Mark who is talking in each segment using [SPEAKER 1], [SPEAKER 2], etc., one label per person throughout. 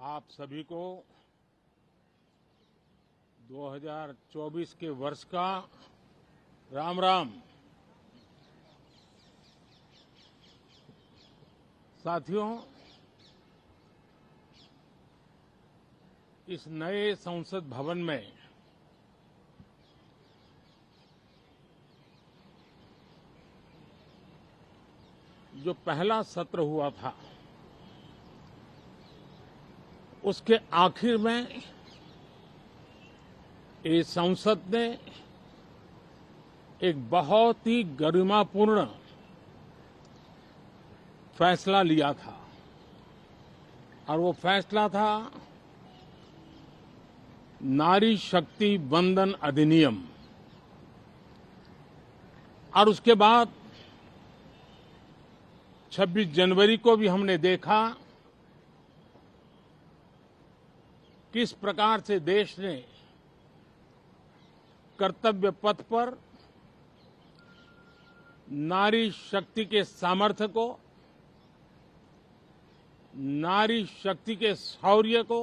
[SPEAKER 1] आप सभी को 2024 के वर्ष का राम राम। साथियों, इस नए संसद भवन में जो पहला सत्र हुआ था, उसके आखिर में इस संसद ने एक बहुत ही गरिमापूर्ण फैसला लिया था और वो फैसला था नारी शक्ति वंदन अधिनियम। और उसके बाद 26 जनवरी को भी हमने देखा किस प्रकार से देश ने कर्तव्य पथ पर नारी शक्ति के सामर्थ्य को, नारी शक्ति के शौर्य को,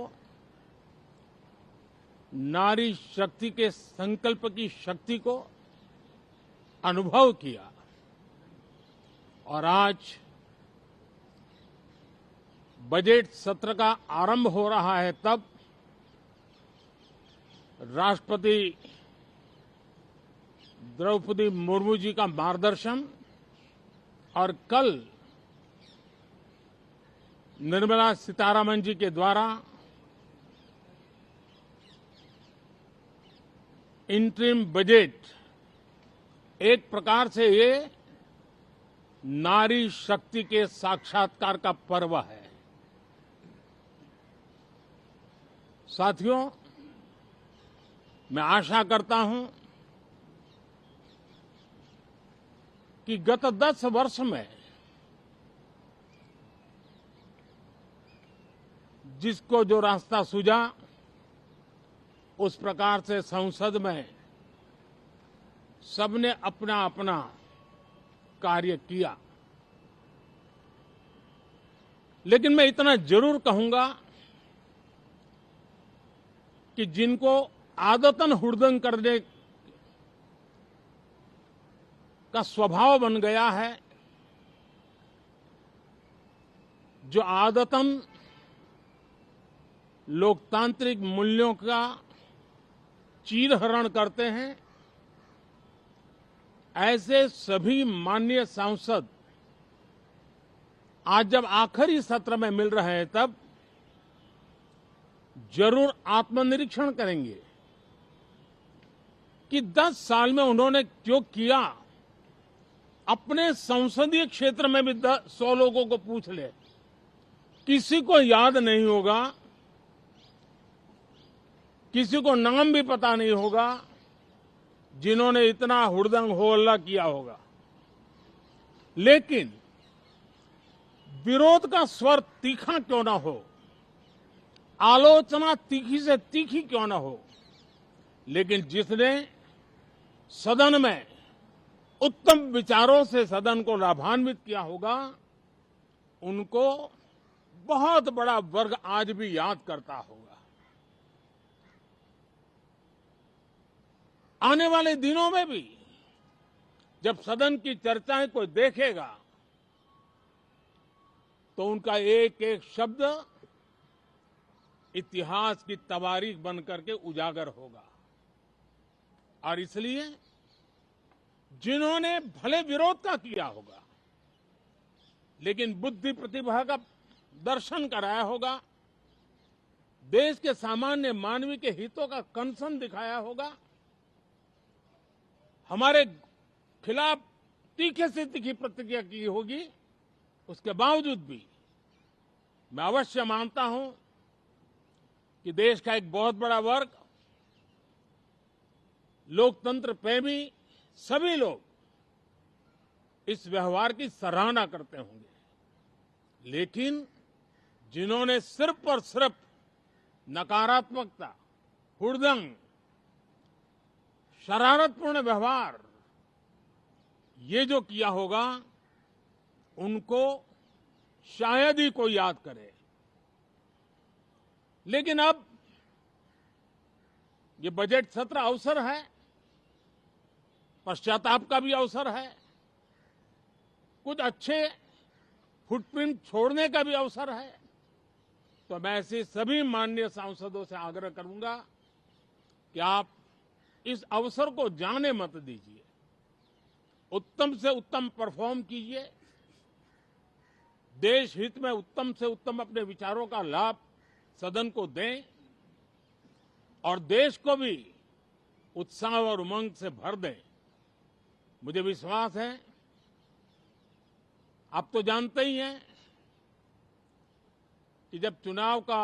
[SPEAKER 1] नारी शक्ति के संकल्प की शक्ति को अनुभव किया। और आज बजट सत्र का आरंभ हो रहा है, तब राष्ट्रपति द्रौपदी मुर्मू जी का मार्गदर्शन और कल निर्मला सीतारमण जी के द्वारा इंटरिम बजट एक प्रकार से ये नारी शक्ति के साक्षात्कार का पर्व है। साथियों, मैं आशा करता हूं कि गत 10 वर्ष में जिसको जो रास्ता सूझा, उस प्रकार से संसद में सबने अपना अपना कार्य किया। लेकिन मैं इतना जरूर कहूंगा कि जिनको आदतन हुड़दंग करने का स्वभाव बन गया है, जो आदतन लोकतांत्रिक मूल्यों का चीरहरण करते हैं, ऐसे सभी माननीय सांसद आज जब आखिरी सत्र में मिल रहे हैं, तब जरूर आत्मनिरीक्षण करेंगे कि 10 साल में उन्होंने जो किया। अपने संसदीय क्षेत्र में भी 100 लोगों को पूछ ले, किसी को याद नहीं होगा, किसी को नाम भी पता नहीं होगा जिन्होंने इतना हुड़दंग हो हल्ला किया होगा। लेकिन विरोध का स्वर तीखा क्यों ना हो, आलोचना तीखी से तीखी क्यों ना हो, लेकिन जिसने सदन में उत्तम विचारों से सदन को लाभान्वित किया होगा, उनको बहुत बड़ा वर्ग आज भी याद करता होगा। आने वाले दिनों में भी जब सदन की चर्चाएं कोई देखेगा, तो उनका एक एक शब्द इतिहास की तवारीख बन करके उजागर होगा। और इसलिए जिन्होंने भले विरोध का किया होगा, लेकिन बुद्धि प्रतिभा का दर्शन कराया होगा, देश के सामान्य मानवी के हितों का कंसर्न दिखाया होगा, हमारे खिलाफ तीखे से तीखी प्रतिक्रिया की होगी, उसके बावजूद भी मैं अवश्य मानता हूं कि देश का एक बहुत बड़ा वर्ग, लोकतंत्र प्रेमी सभी लोग इस व्यवहार की सराहना करते होंगे। लेकिन जिन्होंने सिर्फ और सिर्फ नकारात्मकता, हुड़दंग, शरारतपूर्ण व्यवहार ये जो किया होगा, उनको शायद ही कोई याद करे। लेकिन अब ये बजट सत्र अवसर है, पश्चाताप का भी अवसर है, कुछ अच्छे फुटप्रिंट छोड़ने का भी अवसर है। तो मैं ऐसे सभी माननीय सांसदों से आग्रह करूंगा कि आप इस अवसर को जाने मत दीजिए, उत्तम से उत्तम परफॉर्म कीजिए, देश हित में उत्तम से उत्तम अपने विचारों का लाभ सदन को दें और देश को भी उत्साह और उमंग से भर दें। मुझे विश्वास है, आप तो जानते ही हैं कि जब चुनाव का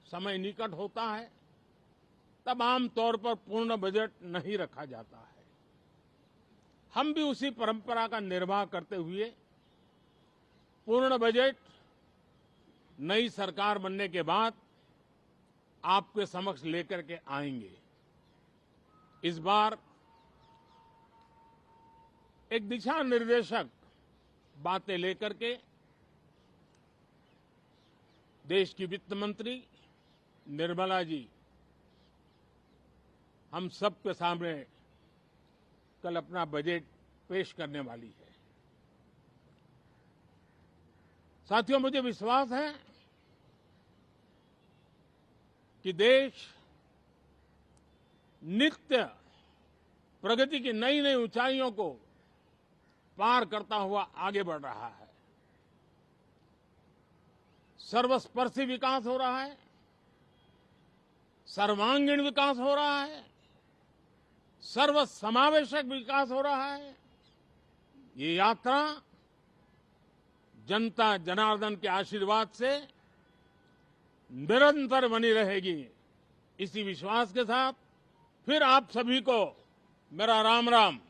[SPEAKER 1] समय निकट होता है तब आमतौर पर पूर्ण बजट नहीं रखा जाता है। हम भी उसी परंपरा का निर्वाह करते हुए पूर्ण बजट नई सरकार बनने के बाद आपके समक्ष लेकर के आएंगे। इस बार एक दिशा निर्देशक बातें लेकर के देश की वित्त मंत्री निर्मला जी हम सबके सामने कल अपना बजट पेश करने वाली है। साथियों, मुझे विश्वास है कि देश नित्य प्रगति की नई नई ऊंचाइयों को पार करता हुआ आगे बढ़ रहा है। सर्वस्पर्शी विकास हो रहा है, सर्वांगीण विकास हो रहा है, सर्वसमावेशक विकास हो रहा है। ये यात्रा जनता जनार्दन के आशीर्वाद से निरंतर बनी रहेगी। इसी विश्वास के साथ फिर आप सभी को मेरा राम राम।